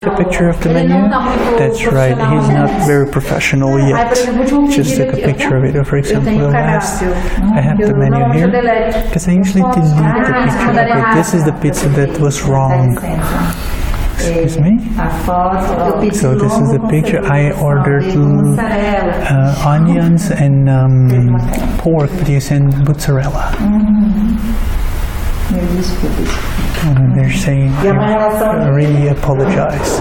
A picture of the menu? That's right, he's not very professional yet. Just take a picture of it. For example, I have the menu here, because I usually delete the picture of it. This is the pizza that was wrong. Excuse me? So this is the picture. I ordered onions and pork, but you send mozzarella. They're saying, I really apologize.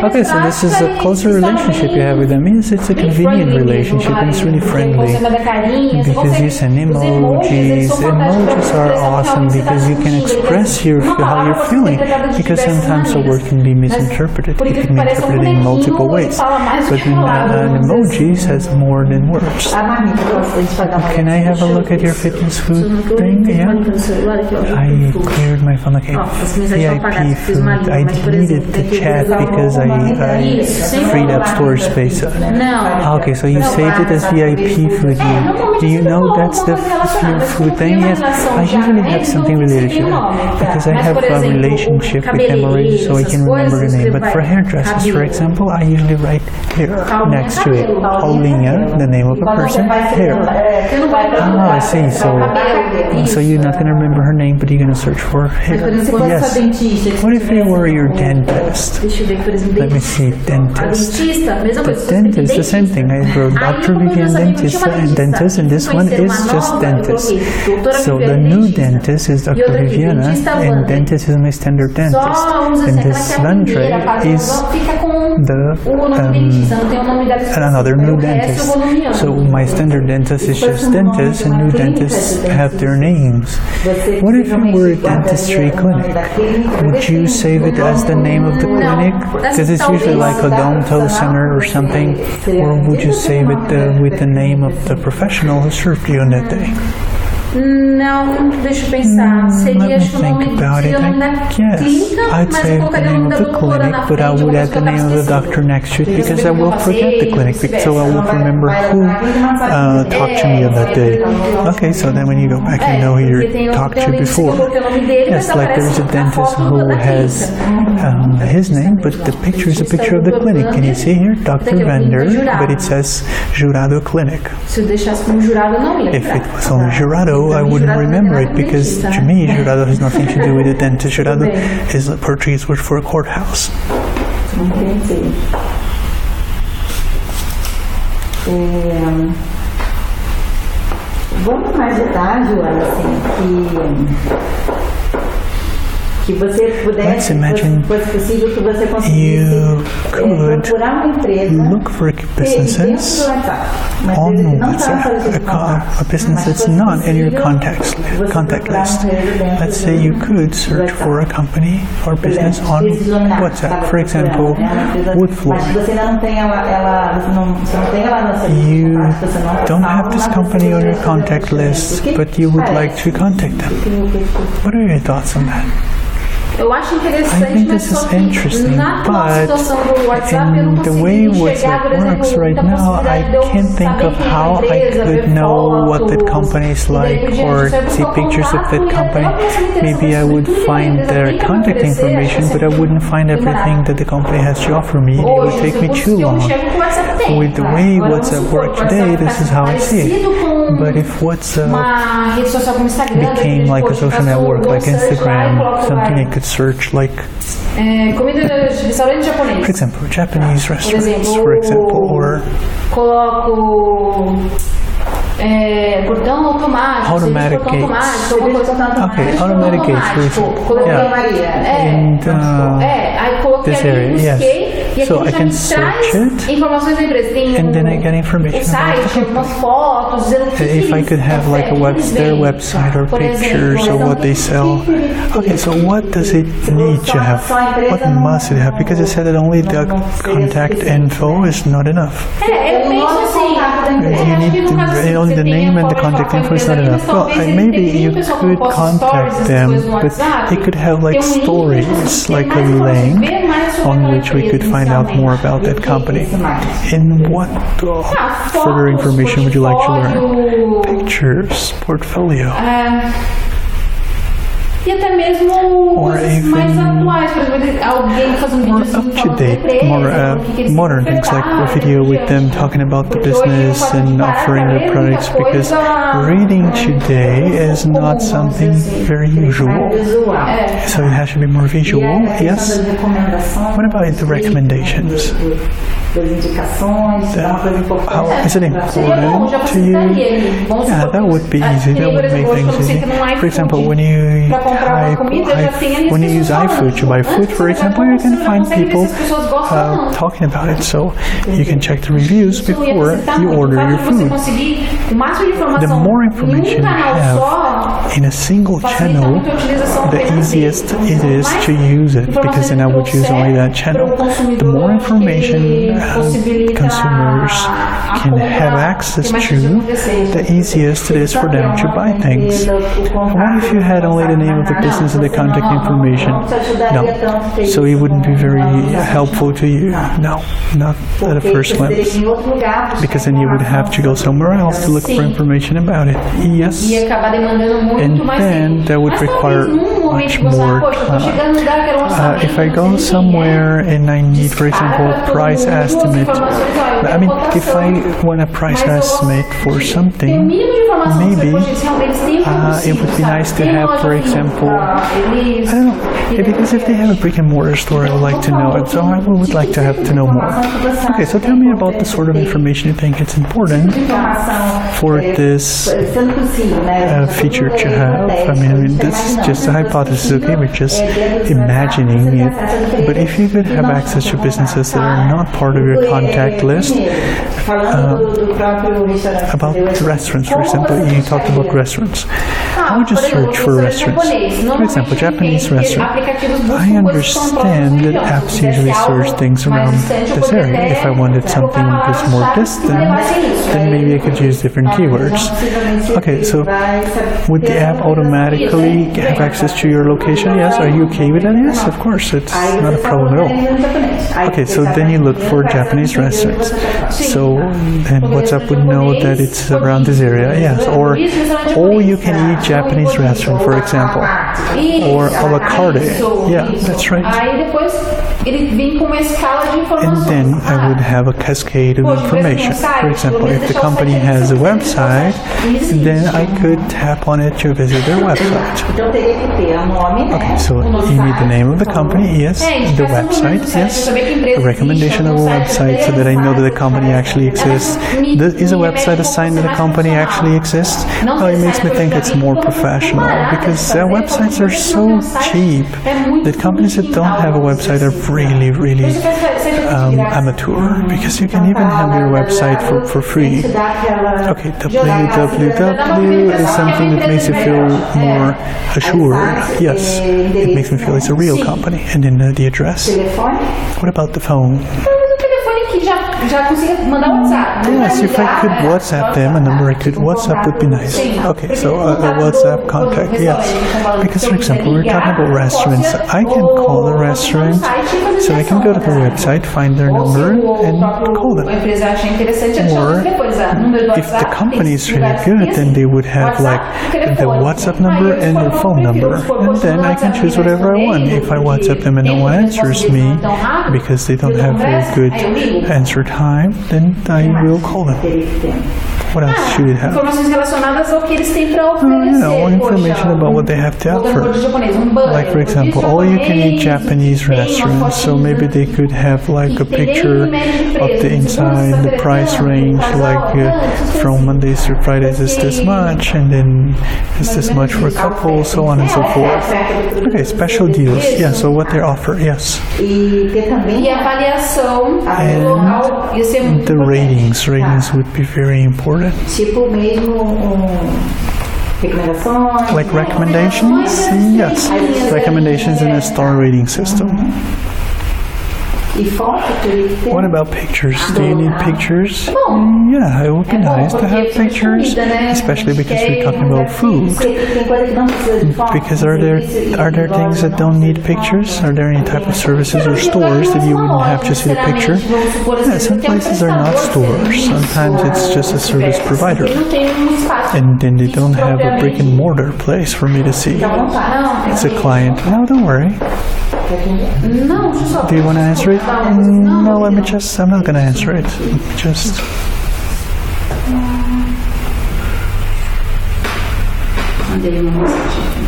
Okay, so this is a closer relationship you have with them. Yes, it's a convenient relationship and it's really friendly because you send emojis. Emojis are awesome because you can express how you're feeling, because sometimes a word can be misinterpreted. It can be interpreted in multiple ways. But an emoji says more than words. Can I have a look at your fitness food thing? Yeah. I cleared my phone. Okay, VIP food. I deleted the chat because I freed up storage space. Okay, so you saved it as VIP food. Do you know that's the food thing? Yes, I usually have something related to that because I have a relationship with them already, so I can remember the name. But for hairdressers, for example, I usually write hair next to it. Paulinha, the name of a person, hair. Oh, I see. So you're not going to remember her name, but you're going to search for hair. Yes. What if you were your dentist? Let me see, dentist. The dentist, the same thing. I wrote Dr. Vivian dentist, and this one is just dentist. So the new dentist is Dr. Viviana, and dentist is my standard dentist. And this Vandre is another new dentist. So my standard dentist is just dentist, and new dentists have their names. What if you were a dentistry clinic? Would you save it as the name of the clinic? Because it's usually like a Odonto Center or something. Or would you save it with the name of the professional who served you on that day? Não, deixa eu pensar. Seria o nome da clínica, I'd say the name of the clinic, but I would add the name of the doctor next to it because I will forget the clinic, so I won't remember who talked to me on that day. Okay, so then when you go back, you know who you talked to before. Yes, like there's a dentist who has his name, but the picture is a picture of the clinic. Can you see here? Dr. Vander, but it says Jurado Clinic. If it was only Jurado, I wouldn't remember it because to me, jurado has nothing to do with a dentist. Jurado is a Portuguese word for a courthouse. Vamos imaginar, Joana, assim, que você pudesse, fosse possível que você conseguisse procurar uma empresa look for businesses on WhatsApp, a business that's not in your contact list. Let's say you could search for a company or business on WhatsApp, for example, wood flooring. You don't have this company on your contact list, but you would like to contact them. What are your thoughts on that? I think this is interesting, but in the way WhatsApp works right now, I can't think of how I could know what that company is like or see pictures of that company. Maybe I would find their contact information, but I wouldn't find everything that the company has to offer me. It would take me too long. With the way WhatsApp works today, this is how I see it. But if WhatsApp became like a social network, like Instagram, something I could search like, for example, Japanese restaurants, for example, or automatic gates. Okay, automatic gates, for example. Yeah. And this area, yes. So I can search it, and then I get information about the company. If I could have like their website or pictures of what they sell. Okay, so what does it need to have? What must it have? Because it said that only the contact info is not enough. You need only the name and the contact info is not enough. Well, maybe you could contact them, but they could have like stories, like a link on which we could find out more about that company. And what further information would you like to learn? Pictures, portfolio. E até mesmo coisas mais atuais, por exemplo, alguém faz vídeo assim, up-to-date, more modern things like a video with them talking about the business and offering their products, because reading today is not something very usual. So it has to be more visual, yes. What about the recommendations? How is it important to you? Yeah, that would be easy. That would make things easy. For example, when you use iFood to buy food, for example, you can find people talking about it, so you can check the reviews before you order your food. The more information you have in a single channel, the easiest it is to use it, because then I would use only that channel. The more information consumers can have access to, the easiest it is for them to buy things. What if you had only the name of the business and the contact information? No. So it wouldn't be very helpful to you. No, not at a first glance. Because then you would have to go somewhere else to look for information about it. Yes. And then that would require much more time. If I go somewhere and I need, for example, a price estimate, I mean, if I want a price estimate for something, maybe it would be nice to have, for example, I don't know, because if they have a brick and mortar store, I would like to know it, so I would like to have to know more. Okay, so tell me about the sort of information you think it's important for this feature to have. I mean, this is just a hypothesis, okay? We're just imagining it. But if you could have access to businesses that are not part of your contact list, about restaurants, for example, you talked about restaurants. How would you search for restaurants? For example, Japanese restaurant. I understand that apps usually search things around this area. If I wanted something that's more distant, then maybe I could use different keywords. Okay, so would the app automatically have access to your location? Yes. Are you okay with that? Yes, of course. It's not a problem at all. Okay, so then you look for Japanese restaurants. So then WhatsApp would know that it's around this area. Yes. Or all you can eat Japanese restaurant, for example. Or avocado. Yeah, that's right. And then I would have a cascade of information. For example, if the company has a website, then I could tap on it to visit their website. Okay, so you need the name of the company, yes, the website, yes, a recommendation of a website so that I know that the company actually exists. Is a website a sign that the company actually exists? No, it makes me think it's more professional, because their websites are so cheap that companies that don't have a website are really amateur, because you can even have your website for free. Okay, www is something that makes you feel more assured. Yes, it makes me feel it's a real company. And then the address. What about the phone? Yes, if I could WhatsApp them, a number I could WhatsApp would be nice. Okay, so a WhatsApp contact, yes. Because, for example, we're talking about restaurants. I can call the restaurant, so I can go to the website, find their number, and call them. Or, if the company is really good, then they would have like the WhatsApp number and their phone number. And then I can choose whatever I want. If I WhatsApp them and no one answers me, because they don't have very good answer time, then I will call them. What else should it have? Information about what they have to offer. Like, for example, all you can eat Japanese restaurants, so maybe they could have like a picture of the inside, the price range, like from Mondays to Fridays is this much, and then is this much for a couple, so on and so forth. Okay, special deals. Yeah, so what they offer, yes. And the ratings would be very important. Like recommendations? Yes. Recommendations in a star rating system. What about pictures? Do you need pictures? Yeah, it would be nice to have pictures, especially because we're talking about food. Because are there things that don't need pictures? Are there any type of services or stores that you wouldn't have to see the picture? Yeah, some places are not stores. Sometimes it's just a service provider. And then they don't have a brick and mortar place for me to see. It's a client. No, don't worry. Do you want to answer it? No, I'm not going to answer it.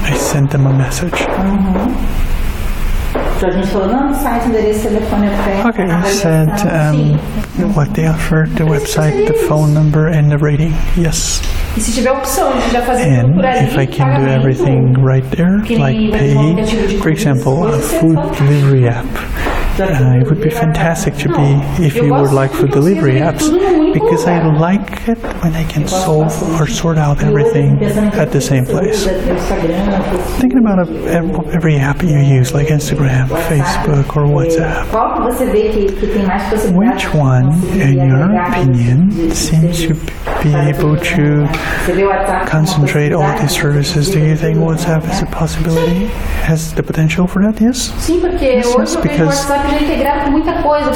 I sent them a message. Okay, I said what they offered, the website, the phone number, and the rating. Yes. And if I can do everything right there, like pay, for example, a food delivery app, it would be fantastic to be if you would like food delivery apps, because I like it when I can solve or sort out everything at the same place. Thinking about every app you use, like Instagram, Facebook, or WhatsApp, which one, in your opinion, seems to be able to concentrate all these services? Do you think WhatsApp is a possibility? Has the potential for that? Yes? Yes, because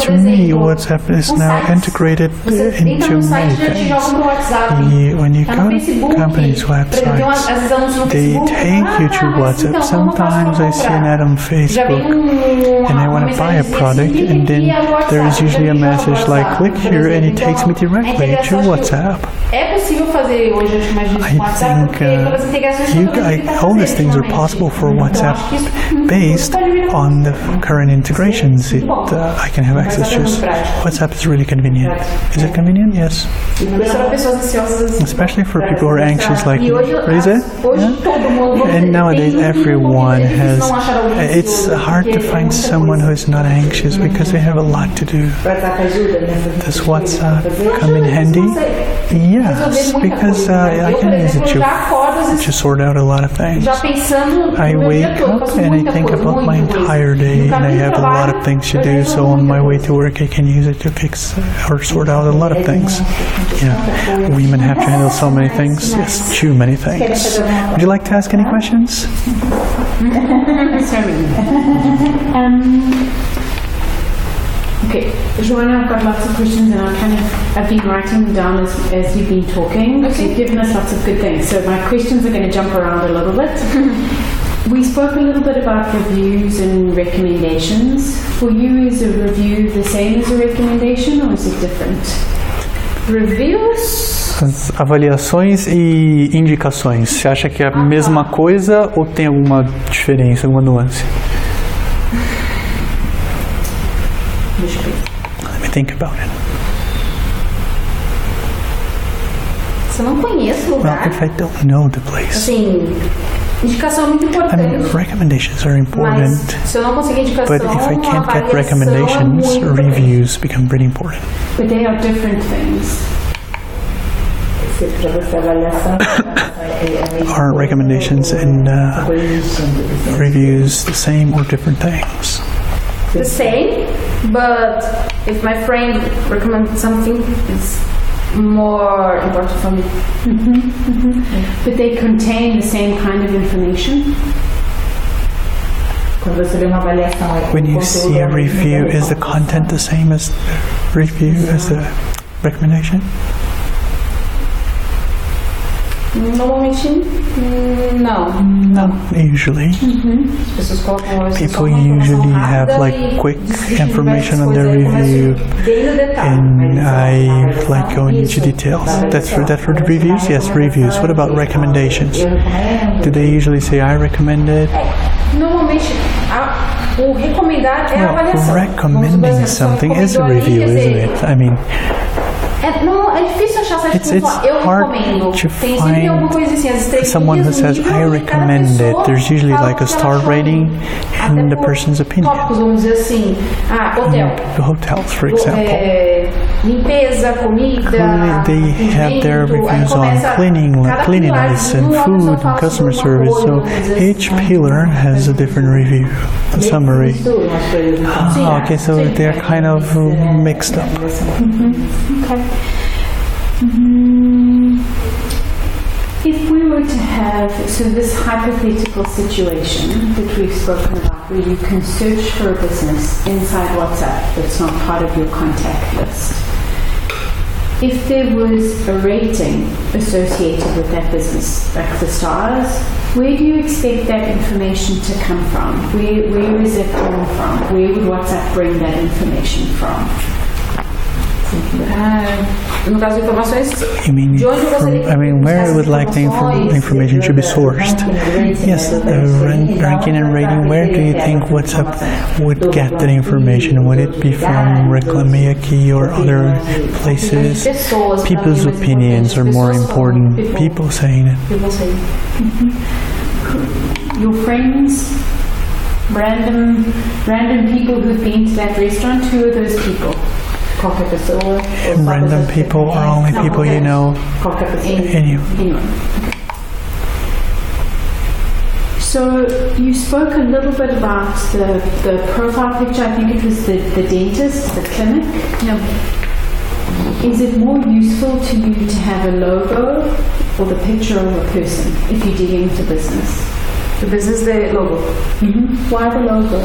to me, WhatsApp is now integrated into many things. When you go to companies' websites, they take you to WhatsApp. Sometimes I see an ad on Facebook and I want to buy a product, and then there is usually a message like, click here, and it takes me directly to WhatsApp. I think all these things are possible for WhatsApp based on the current integrations I can have access to. WhatsApp is really convenient. Is it convenient? Yes. Especially for people who are anxious like me. Is it? Yeah? And nowadays everyone has, it's hard to find someone who is not anxious because they have a lot to do. Does WhatsApp come in handy? Yes, because I can use it to sort out a lot of things. I wake up and I think about my entire day, and I have a lot of things to do, so on my way to work I can use it to fix or sort out a lot of things. Yeah, women have to handle so many things. Yes, too many things. Would you like to ask any questions? Okay, Joanna, I've got lots of questions, and I've been writing them down as you've been talking. Okay. So you've given us lots of good things. So my questions are going to jump around a little bit. We spoke a little bit about reviews and recommendations. For you, is a review the same as a recommendation, or is it different? Reviews? As avaliações e indicações, você acha que é a mesma coisa ou tem alguma diferença, alguma nuance? Let me think about it. Se eu não conheço o lugar. Well, if I don't know the place. Assim, indicação é muito importante. I mean, recommendations are important. Mas, se eu não conseguir indicação, but if I can't get recommendations, reviews become pretty important. But they are different things. Are recommendations and reviews the same or different things? The same, but if my friend recommends something, it's more important for me. But they contain the same kind of information? When you see a review, is the content the same as the review, as the recommendation? Normalmente, não. Not usually. People usually have like quick information on their review, and I like going into details. That's for the reviews? Yes, reviews. What about recommendations? Do they usually say, I recommend it? Normalmente, o recomendar é a avaliação. Recommending something is a review, isn't it? I mean, É difícil achar sites que falam, eu recomendo. To Tem sempre alguma coisa assim, as estrelinhas someone who says, I recommend it. There's usually like a star rating and the person's opinion. Tópicos, vamos dizer assim, hotel. Hotels, for example. Limpeza, comida, They have their reviews on cleanliness and food and customer service. So each pillar has a different review, a summary. Okay, so they're kind of mixed up. Okay. If we were to have, so this hypothetical situation that we've spoken about, where you can search for a business inside WhatsApp that's not part of your contact list, if there was a rating associated with that business, like the stars, where do you expect that information to come from? Where is it coming from? Where would WhatsApp bring that information from? No caso de informações, You mean, where I would like the information to be sourced? Yes, the ranking and rating, where do you think WhatsApp would get that information? Would it be from Reclame Aqui or other places? People's opinions are more important. People saying it. Your friends, random people who've been to that restaurant, who are those people? qualquer pessoa. Random people or only people you know? Qualquer pessoa. Anyone. So you spoke a little bit about the profile picture. I think it was the dentist, the clinic. Is it more useful to you to have a logo or the picture of a person if you're dealing with a business? The business, the logo. Mm-hmm. Why the logo?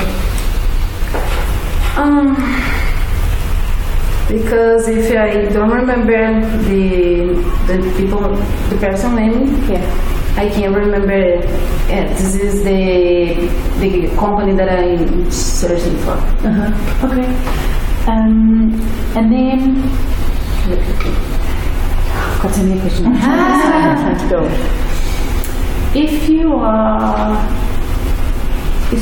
Because if I don't remember the person name, I can remember this is the company that I'm searching for. Okay. And then I've got so many questions. I'm trying to go. If you are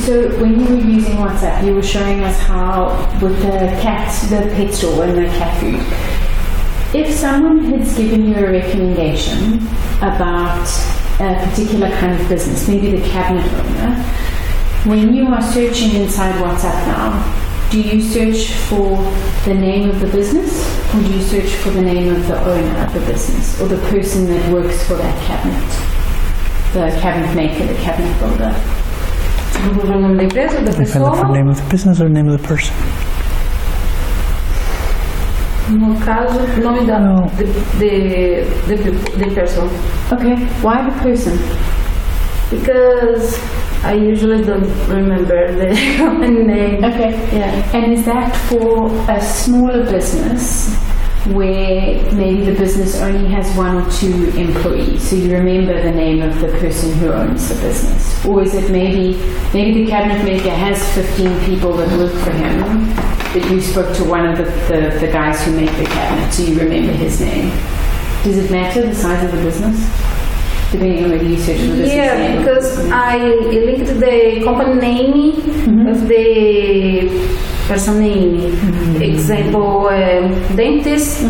so when you were using WhatsApp, you were showing us how with the pet store and the cat food. If someone has given you a recommendation about a particular kind of business, maybe the cabinet owner, when you are searching inside WhatsApp now, do you search for the name of the business, or do you search for the name of the owner of the business, or the person that works for that cabinet, the cabinet maker, the cabinet builder? If I look for the name of the business or the name of the person? No caso, nome da the person. Okay, why the person? Because I usually don't remember the name. Okay, yeah. And is that for a smaller business where maybe the business only has 1 or 2 employees, so you remember the name of the person who owns the business? Or is it maybe the cabinet maker has 15 people that work for him, but you spoke to one of the guys who make the cabinet, so you remember his name? Does it matter, the size of the business? Depending on whether you search for the business name? Because I linked the company name with the person name. Example, dentist,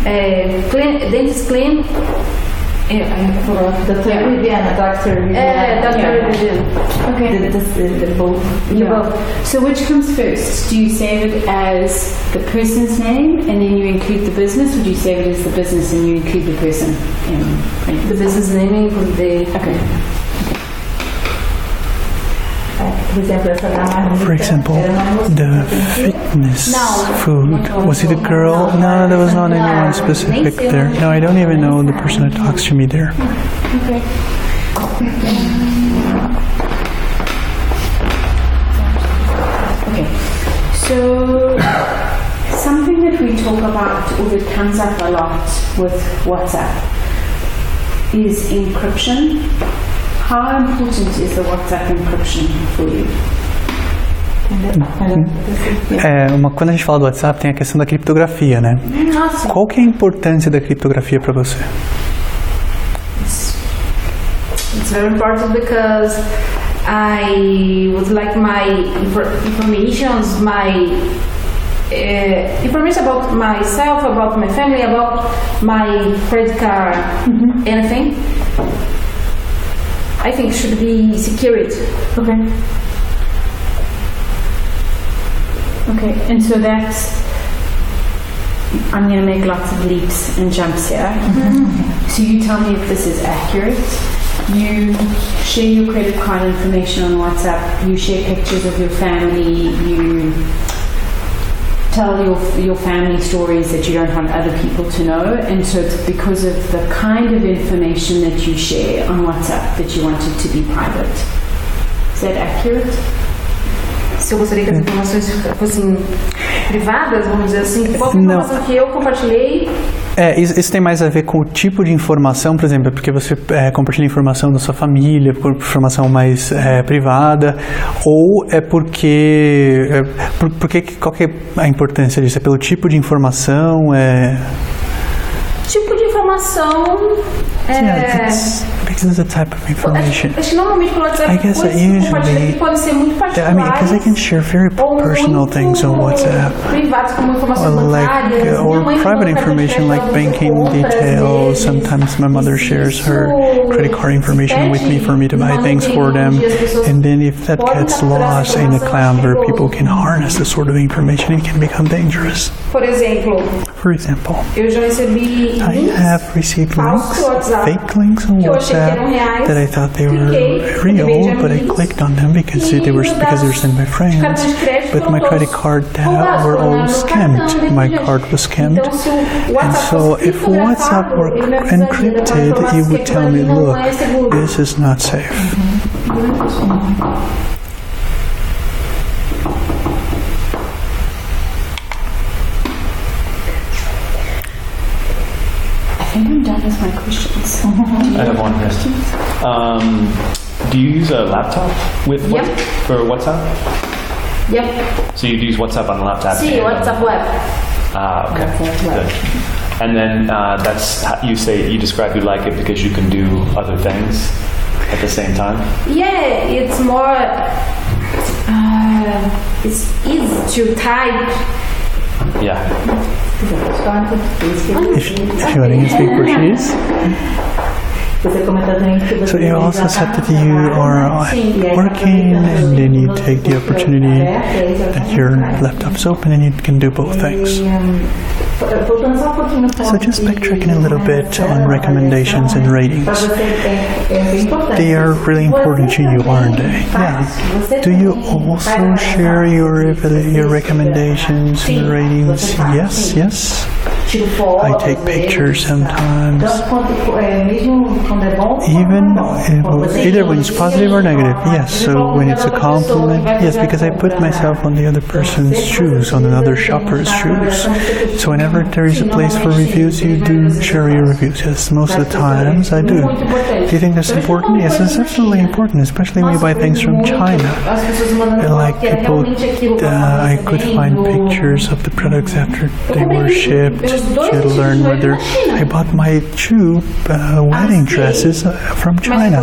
dentist clean. I forgot. Dr. Viviana. Dr. Viviana. Okay. The both. So which comes first? Do you save it as the person's name and then you include the business, or do you save it as the business and you include the person? The business name with the... Okay. For example, the fitness food. Was it a girl? No, there was not anyone specific there. No, I don't even know the person that talks to me there. Okay. Okay. So something that we talk about, or that comes up a lot with WhatsApp, is encryption. How important is the WhatsApp encryption for you? Quando a gente fala do WhatsApp, tem a questão da criptografia, né? Nossa. Qual que é a importância da criptografia para você? It's very important because I would like my informations, my information about myself, about my family, about my credit card, anything, I think should be secured. Okay. Okay, and so that's, I'm going to make lots of leaps and jumps here. So you tell me if this is accurate. You share your credit card information on WhatsApp, you share pictures of your family, you tell your family stories that you don't want other people to know, and so it's because of the kind of information that you share on WhatsApp that you want it to be private. Is that accurate? Se eu gostaria que as informações fossem privadas, vamos dizer assim, qual informação que eu compartilhei? Isso tem mais a ver com o tipo de informação, por exemplo, porque você compartilha informação da sua família, informação mais privada, ou é porque qual que é a importância disso? É pelo tipo de informação? Tipo de informação because it's a type of information. Acho que normalmente pelo WhatsApp I guess that usually, pode ser muito particulares. I mean, because I can share very personal things on WhatsApp, privados como informações bancárias, or private information like banking details. Sometimes my mother shares her credit card information with me for me to buy things for them, and then if that gets lost in a cloud where people can harness this sort of information, it can become dangerous. For example, eu já recebi I have received links, fake links on WhatsApp that I thought they were real, but I clicked on them because they were sent by friends. But my credit card data were all scammed. My card was scammed, and so if WhatsApp were encrypted, it would tell me, "Look, this is not safe." I think I'm done with my questions. I have one question. Do you use a laptop for WhatsApp? Yep. So you'd use WhatsApp on the laptop? Sim, WhatsApp web. Okay. Good. And then that's you describe you like it because you can do other things at the same time? Yeah, it's more. It's easy to type. Yeah. If you want to speak Portuguese. So you also said that you are working and then you take the opportunity that your laptop's open and you can do both things. So just backtracking a little bit on recommendations and ratings. They are really important to you, aren't they? Yeah. Do you also share your recommendations and ratings? Yes. I take pictures sometimes. Even either when it's positive or negative, yes. So when it's a compliment, yes, because I put myself on the other person's shoes, on another shopper's shoes. So whenever there is a place for reviews, you do share your reviews. Yes, most of the times I do. Do you think that's important? Yes, it's absolutely important, especially when you buy things from China. Like people, I could find pictures of the products after they were shipped to learn whether I bought my two wedding dresses from China.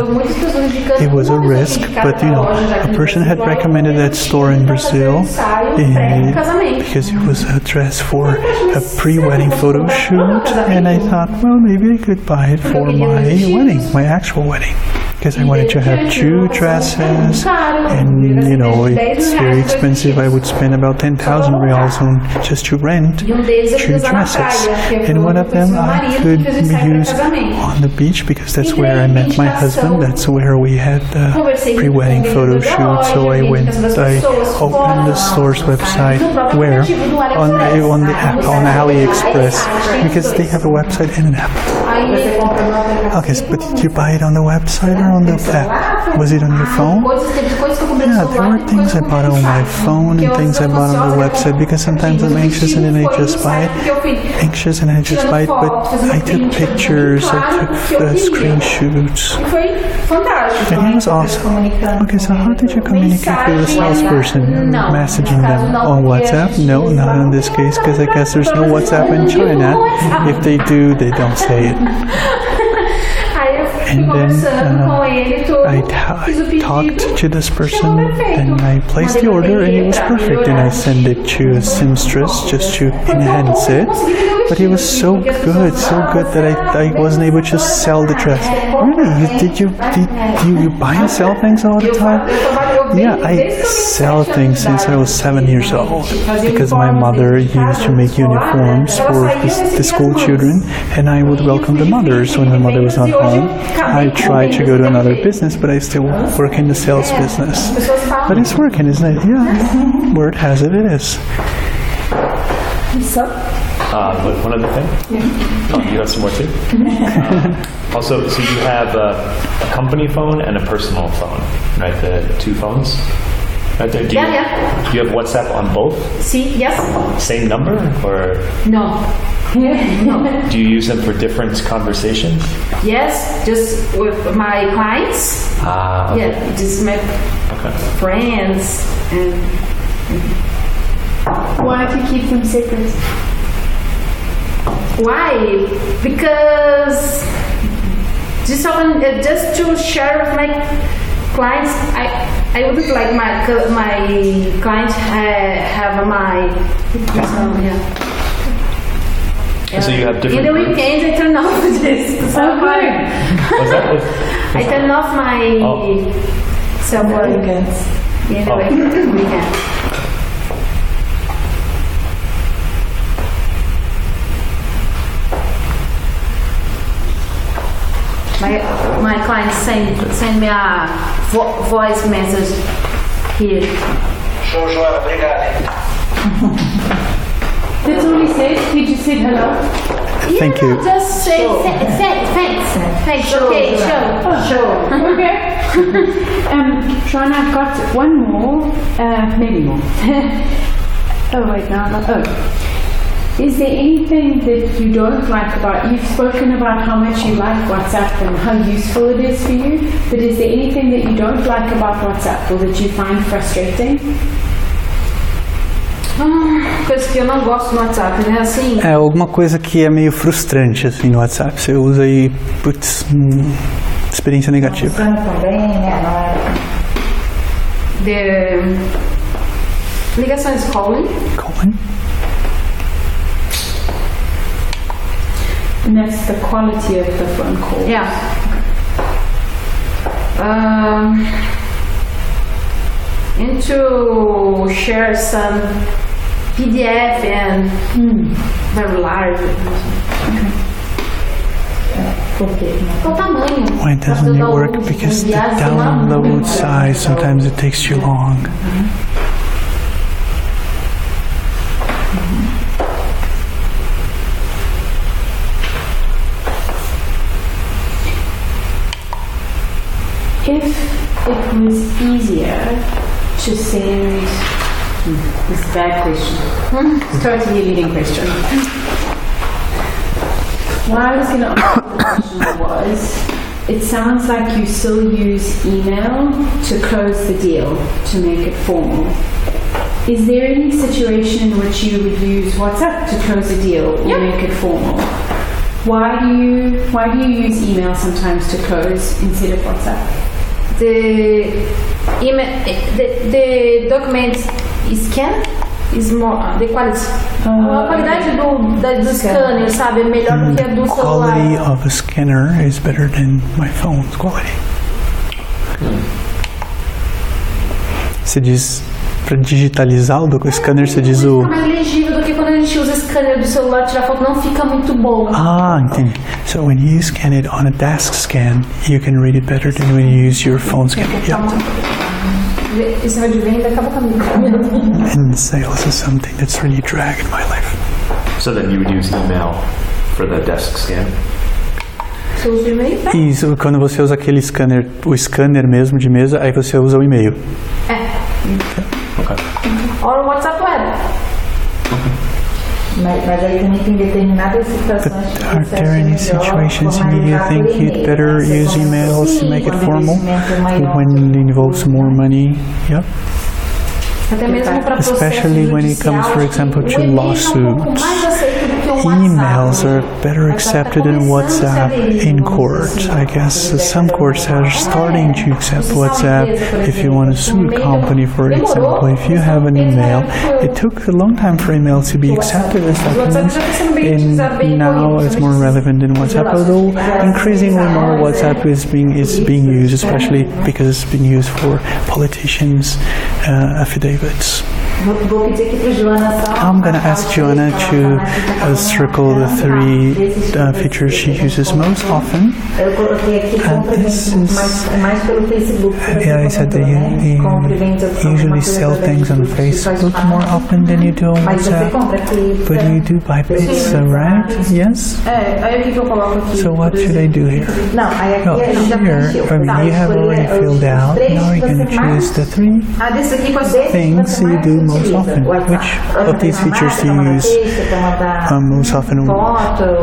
It was a risk, but a person had recommended that store in Brazil because it was a dress for a pre-wedding photo shoot, and I thought, well, maybe I could buy it for my wedding, my actual wedding. Because I wanted to have two dresses, and it's very expensive. I would spend about 10,000 reals on just to rent two dresses. And one of them I could use on the beach because that's where I met my husband. That's where we had the pre-wedding photo shoot. So I opened the store's website on the app, on AliExpress, because they have a website and an app. Okay, but did you buy it on the website or on the app? Was it on your phone? Yeah, there were things I bought on my phone and things I bought on the website because sometimes I'm anxious and then I just buy it. But I took pictures, I took screenshots. And it was awesome. Okay, so how did you communicate with the salesperson? Messaging them on WhatsApp? No, not in this case, because I guess there's no WhatsApp in China. If they do, they don't say it. And then I talked to this person, and I placed the order, and it was perfect. And I sent it to a seamstress just to enhance it. But it was so good that I wasn't able to sell the dress. Really? Do you buy and sell things all the time? Yeah, I sell things since I was 7 years old because my mother used to make uniforms for the school children, and I would welcome the mothers when my mother was not home. I tried to go to another business, but I still work in the sales business. But it's working, isn't it? Yeah. Word has it, it is. But one other thing? Yeah. Oh, you got some more too? Also, so you have a company phone and a personal phone, right? The two phones? Right there. Do you have WhatsApp on both? Yes. Same number or? No. No. Do you use them for different conversations? Yes, just with my clients. Okay. Yeah, just my friends. Why do you keep them separate? Why? Because just to share with my clients, I wouldn't like my clients have my So you have different. In the weekends, I turn off this. I turn off my cell phone weekends. In the weekend. My clients send me a voice message here. Show Joana, obrigado. That's all he said? He just said hello? Thank you. Just say thanks. Thanks. Okay, show. Okay. Joanna, I've got one more, maybe more. Oh wait, now I'm not. Oh. Is there anything that you don't like about, you've spoken about how much you like WhatsApp and how useful it is for you, but is there anything that you don't like about WhatsApp or that you find frustrating? Coisa que eu não gosto no WhatsApp, né? Assim. É alguma coisa que é meio frustrante assim no WhatsApp. Você usa e, putz, experiência negativa. Também, né? Ligações calling. Calling. And that's the quality of the phone call. Yeah. And to share some PDF and very large. Qual tamanho? Why doesn't it work? Because the download size, sometimes it takes too long. If it was easier to send, this is a bad question, it's totally a leading question. What I was going to ask the question was, it sounds like you still use email to close the deal, to make it formal. Is there any situation in which you would use WhatsApp to close a deal or make it formal? Why do you use email sometimes to close instead of WhatsApp? The document scan is more the quality. A qualidade do scanner, sabe, é melhor do que a do celular. Quality of a scanner is better than my phone's quality. Você diz para digitalizar o scanner, você diz o. Fica mais legível do que quando a gente usa scanner do celular, tirar foto não fica muito bom. Ah, entendi. So when you scan it on a desk scan, you can read it better than when you use your phone scan. Yeah. Esse de venda acaba comigo. And sales is something that's really dragged my life. So then you would use email for the desk scan? Você usa o e-mail? Isso, quando você usa aquele scanner, o scanner mesmo de mesa, aí você usa o e-mail. Okay. Or WhatsApp Web. Mas aí também tem determinadas situações. But are there any situations in you think you'd better use emails to make it formal when it involves more money? Yep. Até mesmo para Especially when it comes, for example, to lawsuits. emails are better accepted than WhatsApp in court. I guess some courts are starting to accept WhatsApp if you want to sue a company, for example. If you have an email, it took a long time for email to be accepted as documents, and now it's more relevant than WhatsApp, although increasingly more WhatsApp is being used, especially because it's being used for politicians' affidavits. I'm going to ask Joanna to circle the 3 features she uses most often. This is, I said that you usually sell things on Facebook more often than you do on WhatsApp, but you do buy pizza, right? Yes? So what should I do here? Here, you have already filled out. Now you're going to choose the 3 things you do most often. Which of these features do you use most often on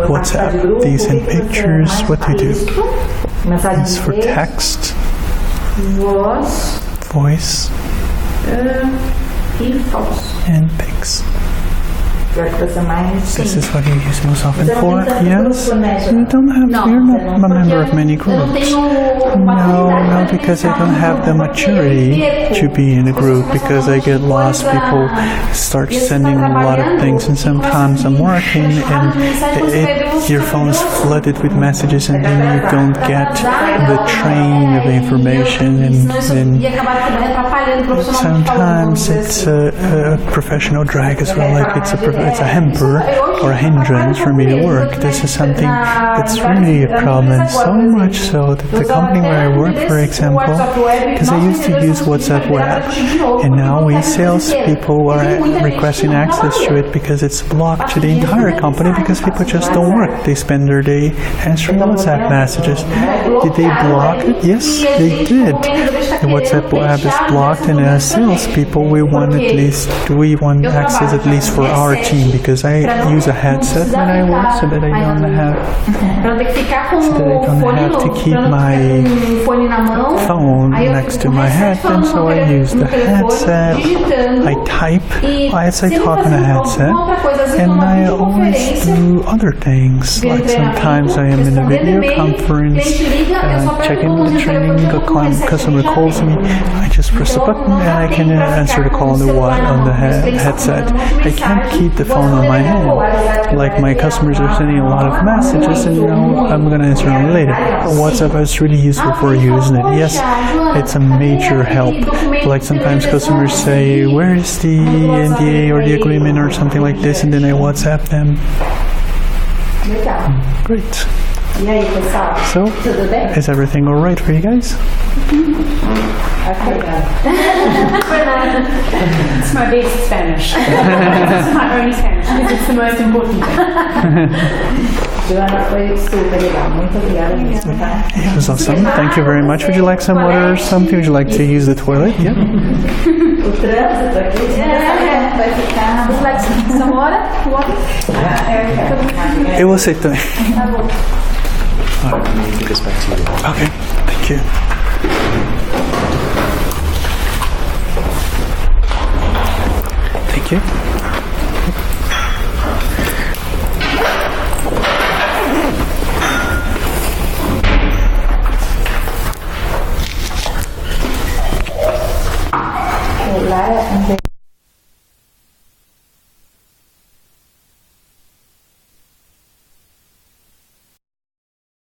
WhatsApp? Do you send pictures? What do you do? It's for text, voice, and pics. This is what you use most often for? Yes? You don't have, you're not a member of many groups. No, because I don't have the maturity to be in a group, because I get lost. People start sending a lot of things, and sometimes I'm working and your phone is flooded with messages, and then you don't get the train of information, and then sometimes it's a professional drag as well, like it's a hamper or a hindrance for me to work. This is something that's really a problem, so much so that the company where I work, for example, because I used to use WhatsApp Web, and now we salespeople are requesting access to it because it's blocked to the entire company, because people just don't work. They spend their day answering WhatsApp messages. Did they block it? Yes, they did. The WhatsApp Web is blocked, and as salespeople, we want access at least for our team, because I use a headset when I work, so that I don't have to keep my phone next to my head, and so I use the headset. I type as I talk on a headset, and I always do other things, like sometimes I am in a video conference, checking the training, the customer calls me, I just press a button and I can answer the call on the headset. I can't keep the phone on my hand. Like my customers are sending a lot of messages, and I'm going to answer them later. WhatsApp is really useful for you, isn't it? Yes, it's a major help. Like sometimes customers say, where is the NDA or the agreement or something like this, and then I WhatsApp them. Great. So, is everything all right for you guys? It's my best Spanish. It's my only Spanish, because it's the most important thing. It was awesome. Thank you very much. Would you like some water or something? Would you like to use the toilet? Yeah. It will sit there. Let me get this back to you. Okay, thank you. Thank you.